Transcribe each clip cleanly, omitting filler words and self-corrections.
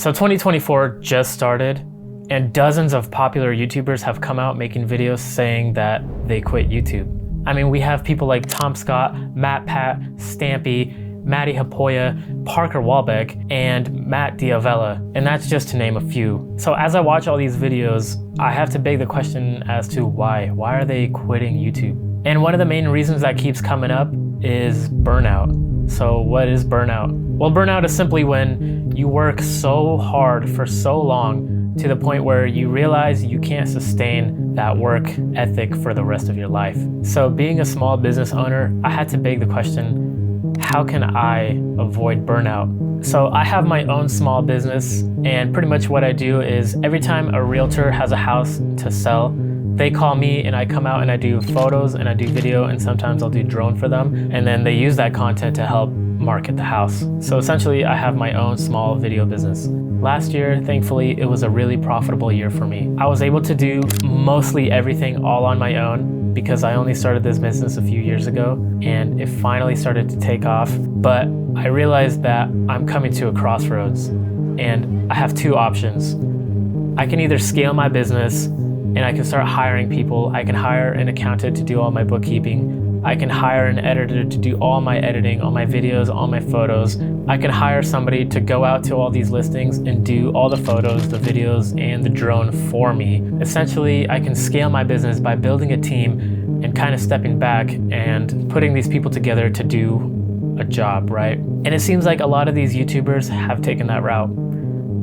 So 2024 just started, and dozens of popular YouTubers have come out making videos saying that they quit YouTube. I mean, we have people like Tom Scott, Matt Pat, Stampy, Maddie Hapoya, Parker Walbeck, and Matt Diavella, and that's just to name a few. So as I watch all these videos, I have to beg the question as to why. Why are they quitting YouTube? And one of the main reasons that keeps coming up is burnout. So what is burnout? Well, burnout is simply when you work so hard for so long to the point where you realize you can't sustain that work ethic for the rest of your life. So being a small business owner, I had to beg the question, how can I avoid burnout? So I have my own small business, and pretty much what I do is every time a realtor has a house to sell, they call me and I come out and I do photos and I do video, and sometimes I'll do drone for them, and then they use that content to help market the house. So essentially I have my own small video business. Last year, thankfully, it was a really profitable year for me. I was able to do mostly everything all on my own because I only started this business a few years ago and it finally started to take off. But I realized that I'm coming to a crossroads and I have two options. I can either scale my business and I can start hiring people. I can hire an accountant to do all my bookkeeping. I can hire an editor to do all my editing, all my videos, all my photos. I can hire somebody to go out to all these listings and do all the photos, the videos, and the drone for me. Essentially, I can scale my business by building a team and kind of stepping back and putting these people together to do a job, right? And it seems like a lot of these YouTubers have taken that route.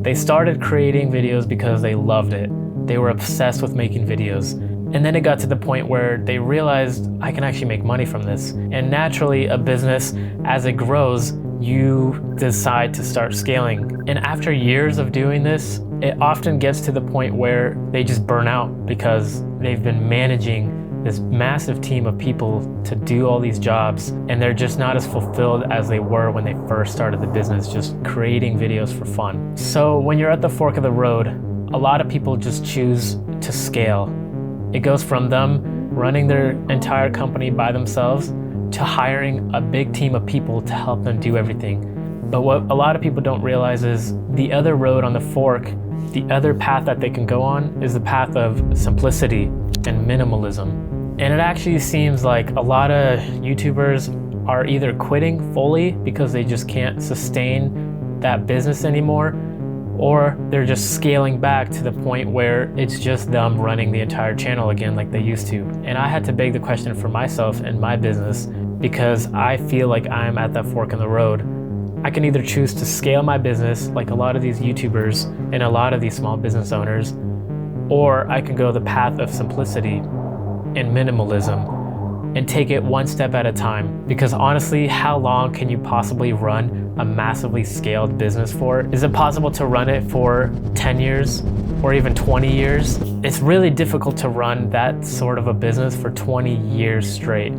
They started creating videos because they loved it. They were obsessed with making videos. And then it got to the point where they realized I can actually make money from this. And naturally, a business, as it grows, you decide to start scaling. And after years of doing this, it often gets to the point where they just burn out because they've been managing this massive team of people to do all these jobs, and they're just not as fulfilled as they were when they first started the business, just creating videos for fun. So when you're at the fork of the road, a lot of people just choose to scale. It goes from them running their entire company by themselves to hiring a big team of people to help them do everything. But what a lot of people don't realize is the other road on the fork, the other path that they can go on is the path of simplicity and minimalism. And it actually seems like a lot of YouTubers are either quitting fully because they just can't sustain that business anymore, or they're just scaling back to the point where it's just them running the entire channel again like they used to. And I had to beg the question for myself and my business because I feel like I'm at that fork in the road. I can either choose to scale my business like a lot of these YouTubers and a lot of these small business owners, or I can go the path of simplicity and minimalism and take it one step at a time. Because honestly, how long can you possibly run a massively scaled business for? Is it possible to run it for 10 years or even 20 years? It's really difficult to run that sort of a business for 20 years straight.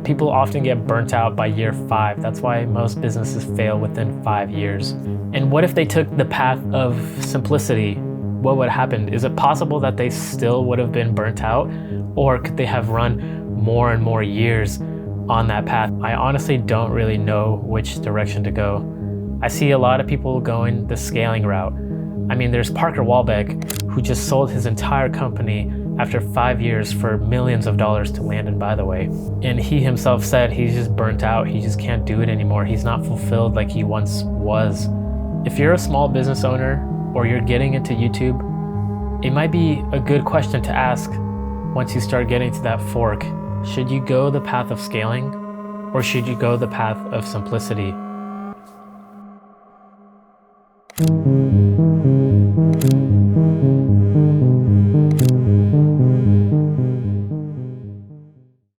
People often get burnt out by year 5. That's why most businesses fail within 5 years. And what if they took the path of simplicity? What would happen? Is it possible that they still would have been burnt out? Or could they have run more and more years on that path? I honestly don't really know which direction to go. I see a lot of people going the scaling route. I mean, there's Parker Walbeck, who just sold his entire company after 5 years for millions of dollars to Landon, by the way. And he himself said he's just burnt out. He just can't do it anymore. He's not fulfilled like he once was. If you're a small business owner or you're getting into YouTube, it might be a good question to ask once you start getting to that fork. Should you go the path of scaling, or should you go the path of simplicity?